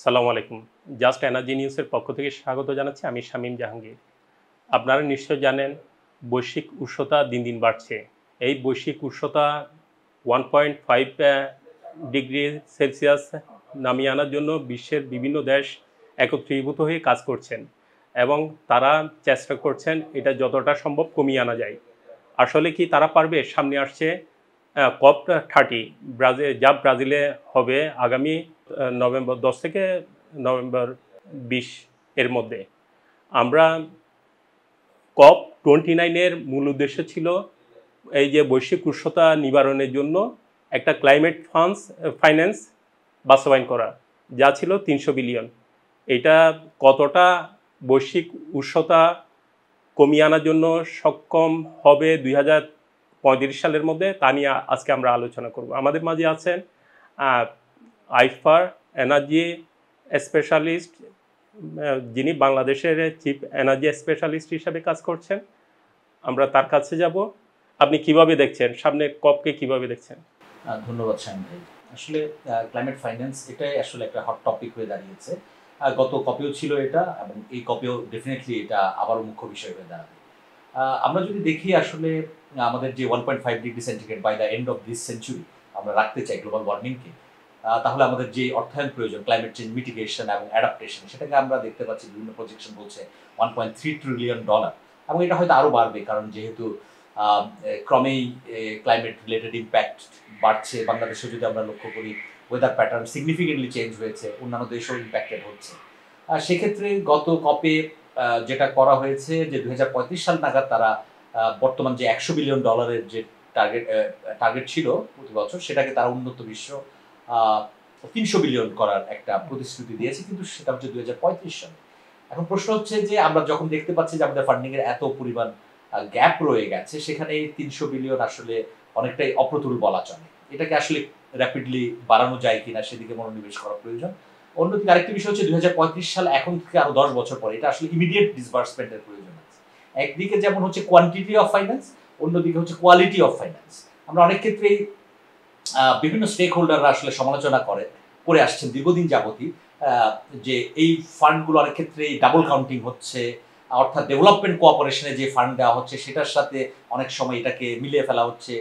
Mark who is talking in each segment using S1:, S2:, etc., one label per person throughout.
S1: সালামু আলাইকুম। Just energy নিউজের পক্ষ থেকে স্বাগত জানাচ্ছি। আমি শামীম জাহাঙ্গীর। আপনারা নিশ্চয় জানেন বৈশ্বিক উষ্ণতা দিন দিন বাড়ছে। এই বৈশ্বিক উষ্ণতা 1.5 ডিগ্রি সেলসিয়াস নামিয়ে আনার জন্য বিশ্বের বিভিন্ন দেশ একত্রীভূত হয়ে কাজ করছেন এবং তারা চেষ্টা করছেন এটা যতটা সম্ভব কমিয়ে আনা যায়। আসলে কি তারা পারবে? সামনে আসছে COP30 ব্রাজিলে হবে আগামী নভেম্বর 10 থেকে নভেম্বর 20 এর মধ্যে। আমরা COP29 এর মূল উদ্দেশ্য ছিল এই যে বৈশ্বিক উষ্ণতা নিবারণের জন্য একটা ক্লাইমেট ফাইন্যান্স বাস্তবায়ন করা, যা ছিল 300 বিলিয়ন। এটা কতটা বৈশ্বিক উষ্ণতা কমিয়ে আনার জন্য সক্ষম হবে 2035 সালের মধ্যে, তা নিয়ে আজকে আমরা আলোচনা করব। আমাদের মাঝে আছেন আইফার এনার্জি স্পেশালিস্ট, যিনি বাংলাদেশের চিফ এনার্জি স্পেশালিস্ট হিসাবে কাজ করছেন। আমরা তার কাছে যাব। আপনি কিভাবে দেখছেন, সামনে কপকে কিভাবে দেখছেন?
S2: ধন্যবাদ শামীম ভাই। আসলে ক্লাইমেট ফাইন্যান্স এটাই আসলে একটা হট টপিক হয়ে দাঁড়িয়েছে। গত কপেও ছিল এটা এবং এই কপেও ডেফিনেটলি এটা আবারও মুখ্য বিষয় হয়ে দাঁড়াবে। আমরা যদি দেখি আসলে আমাদের যে 1.5 degree centigrade by the end of this century আমরা রাখতে চাই গ্লোবাল ওয়ার্মিংকে, তাহলে আমাদের যে অর্থায়ন প্রয়োজন ক্লাইমেট চেঞ্জ মিটিগেশন এবং অ্যাডাপ্টেশন, সেটাকে আমরা দেখতে পাচ্ছি বিভিন্ন প্রজেকশন বলছে $1.3 ট্রিলিয়ন, এবং এটা হয়তো আরও বাড়বে কারণ যেহেতু ক্রমেই ক্লাইমেট রিলেটেড ইম্প্যাক্ট বাড়ছে। বাংলাদেশে যদি আমরা লক্ষ্য করি ওয়েদার প্যাটার্ন সিগনিফিকেন্টলি চেঞ্জ হয়েছে, অন্যান্য দেশেও ইম্প্যাক্টেড হচ্ছে। সেক্ষেত্রে গত কপে যেটা করা হয়েছে যে 2035 সাল নাগাদ তারা বর্তমান যে $100 বিলিয়ন যে টার্গেট ছিল প্রতি বছর, সেটাকে তারা উন্নত বিশ্ব 300 বিলিয়ন করার একটা প্রতিশ্রুতি দিয়েছে, কিন্তু সেটা হচ্ছে 2035 সালে। এখন প্রশ্ন হচ্ছে যে আমরা যখন দেখতে পাচ্ছি যে আমাদের ফান্ডিং এর এত পরিমাণ গ্যাপ রয়ে গেছে, সেখানে 300 বিলিয়ন আসলে অনেকটাই অপ্রতুল বলা চলে। এটাকে আসলে র্যাপিডলি বাড়ানো যায় কিনা সেদিকে মনোনিবেশ করা প্রয়োজন। অন্যদিকে আরেকটি বিষয় হচ্ছে 2035 সাল এখন থেকে আরো 10 বছর পরে এটা আসলে ইমিডিয়েট ডিসবার্সমেন্টের প্রয়োজন আছে। একদিকে যেমন হচ্ছে কোয়ান্টিটি অফ ফাইন্যান্স, অন্যদিকে হচ্ছে কোয়ালিটি অফ ফাইন্যান্স। আমরা অনেক ক্ষেত্রেই বিভিন্ন স্টেক হোল্ডাররা আসলে সমালোচনা করে আসছেন দীর্ঘদিন যাবতই, যে এই ফান্ডগুলো অনেক ক্ষেত্রেই ডাবল কাউন্টিং হচ্ছে, অর্থাৎ ডেভেলপমেন্ট কোঅপারেশনে যে ফান্ড দেওয়া হচ্ছে সেটার সাথে অনেক সময় এটাকে মিলিয়ে ফেলা হচ্ছে,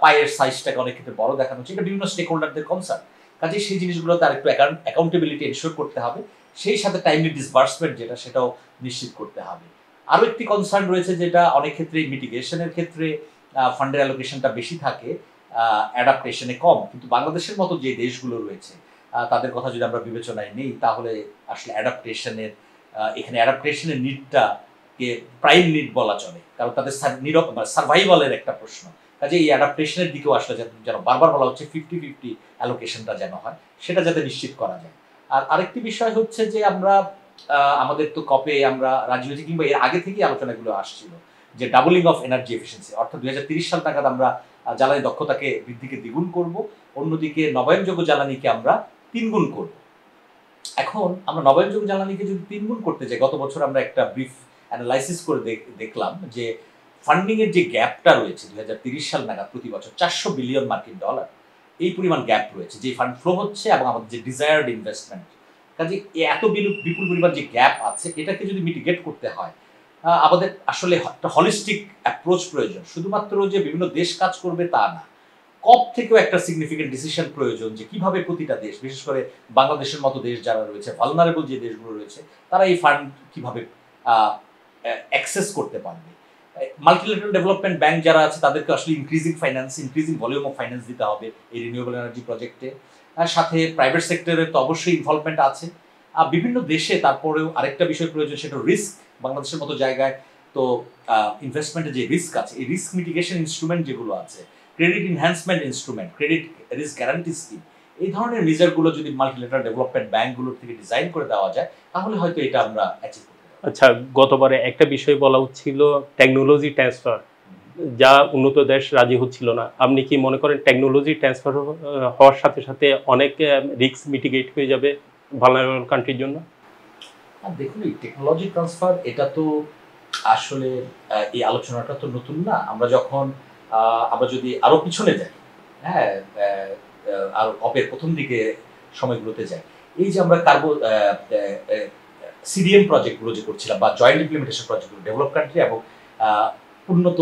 S2: পায়ের সাইজটাকে অনেক ক্ষেত্রে বড় দেখানো হচ্ছে। এটা বিভিন্ন স্টেক হোল্ডারদের কনসার্ন। কাজে সেই জিনিসগুলোতে আরেকটু অ্যাকাউন্টেবিলিটি এনশিওর করতে হবে, সেই সাথে টাইমলি ডিসবার্সমেন্ট যেটা সেটাও নিশ্চিত করতে হবে। আরও একটি কনসার্ন রয়েছে যেটা অনেক ক্ষেত্রে মিটিগেশনের ক্ষেত্রে ফান্ডের অ্যালোকেশনটা বেশি থাকে, অ্যাডাপ্টেশনে কম। কিন্তু বাংলাদেশের মতো যে দেশগুলো রয়েছে তাদের কথা যদি আমরা বিবেচনায় নিই, তাহলে আসলে এখানে অ্যাডাপ্টেশনের নিডটাকে প্রাইম নিড বলা চলে, কারণ তাদের সার্ভাইভালের একটা প্রশ্ন। কাজে এই অ্যাডাপ্টেশনের দিকেও আসলে যেন বারবার বলা হচ্ছে 50-50 অ্যালোকেশনটা যেন হয়, সেটা যাতে নিশ্চিত করা যায়। আর আরেকটি বিষয় হচ্ছে যে আমরা আমাদের তো কপে আমরা রাজি হয়েছি, কিংবা এর আগে থেকেই আলোচনাগুলো আসছিল যে ডাবলিং অফ এনার্জি এফিসিয়েন্সি, অর্থাৎ 2030 সাল নাগাদ আমরা জ্বালানি দক্ষতাকে বৃদ্ধিকে দ্বিগুণ করব, অন্যদিকে নবায়নযোগ্য জ্বালানিকে আমরা 3 গুণ করব। এখন আমরা নবায়নযোগ্য জ্বালানিকে যদি 3 গুণ করতে যাই, গত বছর আমরা একটা ব্রিফ অ্যানালাইসিস করে দেখলাম যে ফান্ডিং এর যে গ্যাপটা রয়েছে 2030 সাল নাগাদ প্রতি বছর $400 বিলিয়ন, এই পরিমাণ গ্যাপ রয়েছে যে ফান্ড ফ্লো হচ্ছে এবং আমাদের যে ডিজায়ার্ড ইনভেস্টমেন্ট। কাজে এত বিপুল পরিমাণ যে গ্যাপ আছে, এটাকে যদি মিটিগেট করতে হয়, আমাদের আসলে একটা হলিস্টিক অ্যাপ্রোচ প্রয়োজন। শুধুমাত্র যে বিভিন্ন দেশ কাজ করবে তা না, কপ থেকেও একটা সিগনিফিকেন্ট ডিসিশন প্রয়োজন যে কিভাবে প্রতিটা দেশ, বিশেষ করে বাংলাদেশের মতো দেশ যারা রয়েছে, ভালনারেবল যে দেশগুলো রয়েছে, তারা এই ফান্ড কিভাবে অ্যাক্সেস করতে পারবে। মাল্টিল্যাটারাল ডেভেলপমেন্ট ব্যাংক যারা আছে তাদেরকে আসলে ইনক্রিজিং ভলিউম অফ ফাইন্যান্স দিতে হবে এই রিনিউয়েবল এনার্জি প্রজেক্টে। সাথে প্রাইভেট সেক্টরের তো অবশ্যই ইনভলভমেন্ট আছে। বিভিন্ন দেশে তারপরেও আরেকটা বিষয় প্রয়োজন, সেটা রিস্ক। বাংলাদেশের মতো জায়গায় তো ইনভেস্টমেন্টের যে রিস্ক আছে, এই রিস্ক মিটিগেশন ইনস্ট্রুমেন্ট যেগুলো আছে, credit enhancement instrument, credit risk guarantee scheme, এই ধরনের মেজারগুলো যদি মাল্টিল্যাটারাল ডেভেলপমেন্ট ব্যাংকগুলোর থেকে ডিজাইন করে দেওয়া যায়, তাহলে হয়তো এটা আমরা অ্যাচিভ করতে পারব।
S1: আচ্ছা, গতবারে একটা বিষয় বলা হচ্ছিল টেকনোলজি ট্রান্সফার, যা উন্নত দেশ রাজি হচ্ছিল না। আপনি কি মনে করেন টেকনোলজি ট্রান্সফার হওয়ার সাথে সাথে অনেক রিস্ক মিটিগেট হয়ে যাবে ভালনারেবল কান্ট্রির জন্য?
S2: দেখুন, এই টেকনোলজি ট্রান্সফার এটা তো আসলে এই আলোচনাটা তো নতুন না। আমরা যদি আরো পিছনে যাই, হ্যাঁ, আর কপের প্রথম দিকে সময়গুলোতে যাই, এই যে আমরা সিডিএম প্রজেক্টগুলো যে করছিলাম বা জয়েন্ট ইমপ্লিমেন্টেশন প্রজেক্টগুলো ডেভেলপ কান্ট্রি এবং উন্নত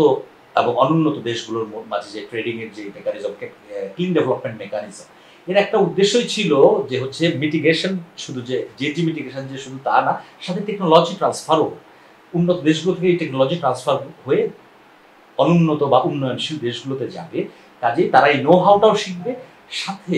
S2: এবং অনুন্নত দেশগুলোর মাঝে যে ট্রেডিং এর যে মেকানিজম, ক্লিন ডেভেলপমেন্ট মেকানিজম, এর একটা উদ্দেশ্যই ছিল যে হচ্ছে মিটিগেশন, শুধু যে মিটিগেশন যে শুধু তা না, সাথে টেকনোলজি ট্রান্সফারও, উন্নত দেশগুলো থেকে এই টেকনোলজি ট্রান্সফার হয়ে অনুন্নত বা উন্নয়নশীল দেশগুলোতে যাবে। কাজেই তারা এই নো হাউটাও শিখবে, সাথে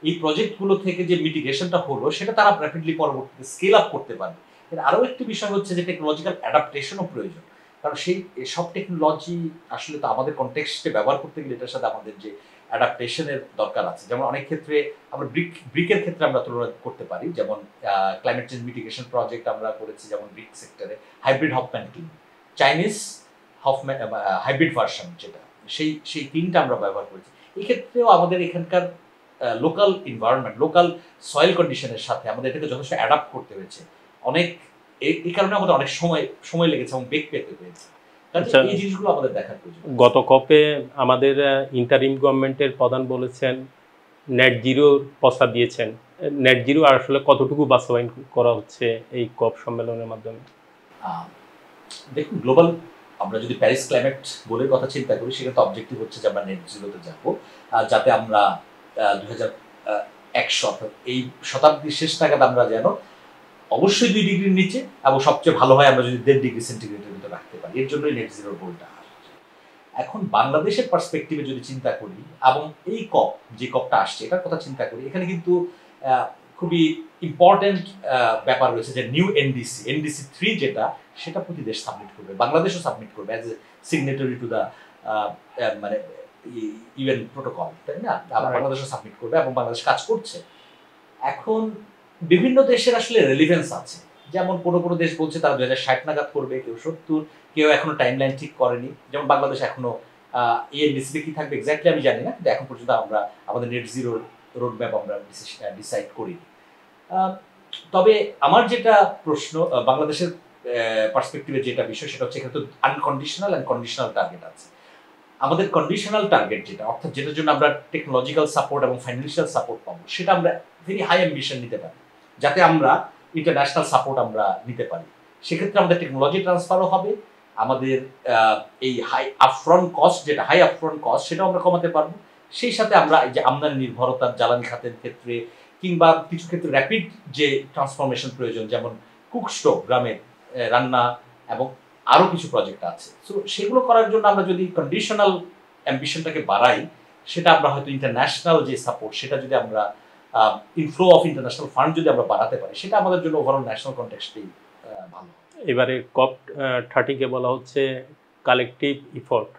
S2: এই প্রজেক্টগুলো থেকে যে মিটিগেশনটা হলো সেটা তারা র্যাপিডলি পরবর্তীতে স্কেল আপ করতে পারবে। এর আরও একটি বিষয় হচ্ছে যে টেকনোলজিক্যাল অ্যাডাপ্টেশনও প্রয়োজন, কারণ সেই সব টেকনোলজি আসলে তো আমাদের কনটেক্সটে ব্যবহার করতে গেলে এটার সাথে আমাদের যে অ্যাডাপ্টেশনের দরকার আছে। যেমন অনেক ক্ষেত্রে আমরা ব্রিকের ক্ষেত্রে আমরা তুলনা করতে পারি, যেমন ক্লাইমেট চেঞ্জ মিটিগেশন প্রজেক্ট আমরা করেছি যেমন ব্রিক সেক্টরে, hybrid Hoffman king, Chinese hybrid version যেটা, সেই তিনটা আমরা ব্যবহার করেছি। এক্ষেত্রেও আমাদের এখানকার লোকাল এনভায়রনমেন্ট, লোকাল সয়েল কন্ডিশনের সাথে আমাদের এটাকে যথেষ্ট অ্যাডাপ্ট করতে হয়েছে। অনেক এই কারণে আমাদের অনেক সময় লেগেছে এবং বেগ পেতে হয়েছে। এই জিনিসগুলো আমাদের দেখার প্রয়োজন।
S1: গত কপে আমাদের ইন্টারিম গভর্নমেন্টের প্রধান বলেছেন নেট জিরোর প্রস্তাব দিয়েছেন। নেট জিরো আসলে কতটুকু বাস্তবায়ন করা হচ্ছে এই কপ সম্মেলনের মাধ্যমে?
S2: দেখুন, গ্লোবাল আমরা যদি প্যারিস ক্লাইমেট গোলের কথা চিন্তা করি, সেক্ষেত্রে অবজেক্টিভ হচ্ছে যে আমরা নেট জিরোতে যাব, যাতে আমরা 2100 অর্থাৎ এই শতাব্দীর শেষ নাগাদ আমরা যেন অবশ্যই 2 ডিগ্রির নিচে, এবং সবচেয়ে ভালো হয় আমরা যদি 1.5 ডিগ্রি সেন্টিগ্রেডের ভিতরে রাখতে পারি। এর জন্যই নেট জিরোর গোলটা আসছে। এখন বাংলাদেশের পার্সপেক্টিভে যদি চিন্তা করি এবং এই যে কপটা আসছে এটার কথা চিন্তা করি, এখানে কিন্তু খুবই ইম্পর্টেন্ট ব্যাপার রয়েছে যে নিউ এনডিসি 3 যেটা, সেটা প্রতি দেশ সাবমিট করবে, বাংলাদেশও সাবমিট করবে as a signatory to the মানে ইউএন প্রোটোকল, তাই না? বাংলাদেশও সাবমিট করবে এবং বাংলাদেশ কাজ করছে। এখন বিভিন্ন দেশের আসলে রেলিভেন্স আছে, যেমন কোনো দেশ বলছে তারা 2060 নাগাদ করবে, কেউ 70, কেউ এখনো টাইমলাইন ঠিক করেনি। যেমন বাংলাদেশ এখনো এনডিসিতে কি থাকবে এক্স্যাক্টলি আমি জানি না, কিন্তু এখন পর্যন্ত আমরা আমাদের নেট জিরো রোড ম্যাপ আমরা ডিসাইড করিনি। তবে আমার যেটা প্রশ্ন, বাংলাদেশের পার্সপেক্টিভে যেটা বিষয়, সেটা হচ্ছে এখানে তো আনকন্ডিশনাল অ্যান্ড কন্ডিশনাল টার্গেট আছে। আমাদের কন্ডিশনাল টার্গেট যেটা, অর্থাৎ যেটার জন্য আমরা টেকনোলজিক্যাল সাপোর্ট এবং ফাইন্যান্সিয়াল সাপোর্ট পাবো, সেটা আমরা ভেরি হাই অ্যাম্বিশন নিতে পারি, যাতে আমরা ইন্টারন্যাশনাল সাপোর্ট আমরা নিতে পারি। সেক্ষেত্রে আমাদের টেকনোলজি ট্রান্সফারও হবে, আমাদের এই হাই আপফ্রন্ট কস্ট সেটাও আমরা কমাতে পারবো। সেই সাথে আমরা এই যে আমদানি নির্ভরতা জ্বালানি খাতের ক্ষেত্রে, কিংবা কিছু ক্ষেত্রে র্যাপিড যে ট্রান্সফরমেশন প্রয়োজন, যেমন কুকস্টোভ গ্রামের রান্না এবং আরও কিছু প্রজেক্ট আছে। সো সেগুলো করার জন্য আমরা যদি কন্ডিশনাল অ্যাম্বিশনটাকে বাড়াই, সেটা আমরা হয়তো ইন্টারন্যাশনাল যে সাপোর্ট, সেটা যদি আমরা ইনফ্লো অফ ইন্টারন্যাশনাল ফান্ড যদি আমরা বাড়াতে পারি, সেটা আমাদের জন্য ওভারঅল ন্যাশনাল কনটেক্সটেই ভালো।
S1: এবারে কপ 30কে বলা হচ্ছে কালেকটিভ ইফোর্ট।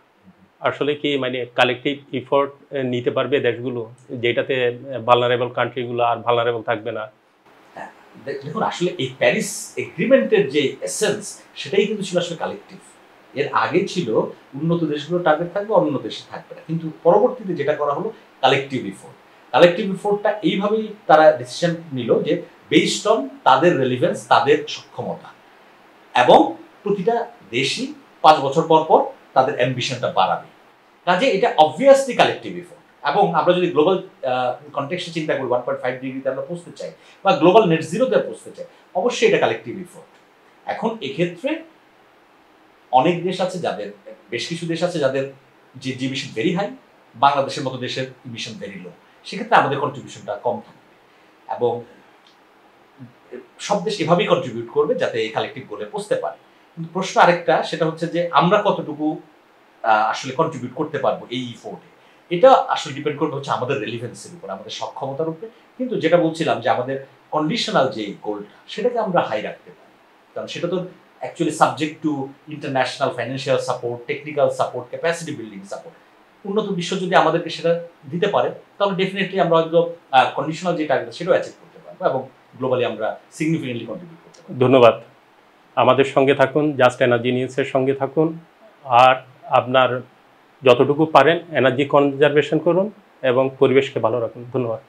S1: আসলে কি মানে কালেকটিভ ইফোর্ট নিতে পারবে দেশগুলো, যেটাতে ভালনারেবল কান্ট্রিগুলো আর ভালনারেবল থাকবে না?
S2: দেখুন, আসলে এই প্যারিস এগ্রিমেন্টের যে এসেন্স, সেটাই কিন্তু ছিল আসলে কালেকটিভ। এর আগে ছিল উন্নত দেশগুলোর টার্গেট থাকবে, অনুন্নত দেশে থাকবে না, কিন্তু পরবর্তীতে যেটা করা হলো কালেকটিভ ইফোর্টটা এইভাবেই তারা ডিসিশন নিল যে বেসড অন তাদের রেলিভেন্স, তাদের সক্ষমতা, এবং প্রতিটা দেশই 5 বছর পর তাদের অ্যাম্বিশনটা বাড়াবে। কাজে এটা অবভিয়াসলি কালেকটিভ ইফোর্ট। এবং আমরা যদি গ্লোবাল কনটেক্সটে চিন্তা করি, 1.5 ডিগ্রিতে আমরা পৌঁছতে চাই বা গ্লোবাল নেট জিরোতে পৌঁছতে চাই, অবশ্যই এটা কালেকটিভ ইফোর্ট। এখন এক্ষেত্রে অনেক দেশ আছে যাদের, বেশ কিছু দেশ আছে যাদের যে ইমিশন ভেরি হাই, বাংলাদেশের মতো দেশের ইমিশন ভেরি লো। সেক্ষেত্রে আমাদের কন্ট্রিবিউশনটা কম থাকবে, এবং সব দেশ এভাবেই কন্ট্রিবিউট করবে যাতে এই কালেকটিভ গোলে পৌঁছতে পারে। কিন্তু প্রশ্ন আরেকটা, সেটা হচ্ছে যে আমরা কতটুকু আসলে কন্ট্রিবিউট করতে পারবো এই ইফোর্টে। এটা আসলে ডিপেন্ড করবে হচ্ছে আমাদের রেলিভেন্সের উপর, আমাদের সক্ষমতার উপরে। কিন্তু যেটা বলছিলাম যে আমাদের কন্ডিশনাল যে গোলটা, সেটাকে আমরা হাই রাখতে পারি, কারণ সেটা তো actually subject to international financial support, technical support, capacity building support. উন্নত বিশ্ব যদি আমাদেরকে সেটা দিতে পারে, তাহলে ডেফিনেটলি আমরা হয়তো কন্ডিশনাল যে টার্গেট সেটাও অ্যাচিভ করতে পারবো, এবং গ্লোবালি আমরা সিগনিফিকেন্টলি কন্ট্রিবিউট করতে পারবো।
S1: ধন্যবাদ। আমাদের সঙ্গে থাকুন, জাস্ট এনার্জি নিউজের সঙ্গে থাকুন, আর আপনার যতটুকু পারেন এনার্জি কনজারভেশন করুন এবং পরিবেশকে ভালো রাখুন। ধন্যবাদ।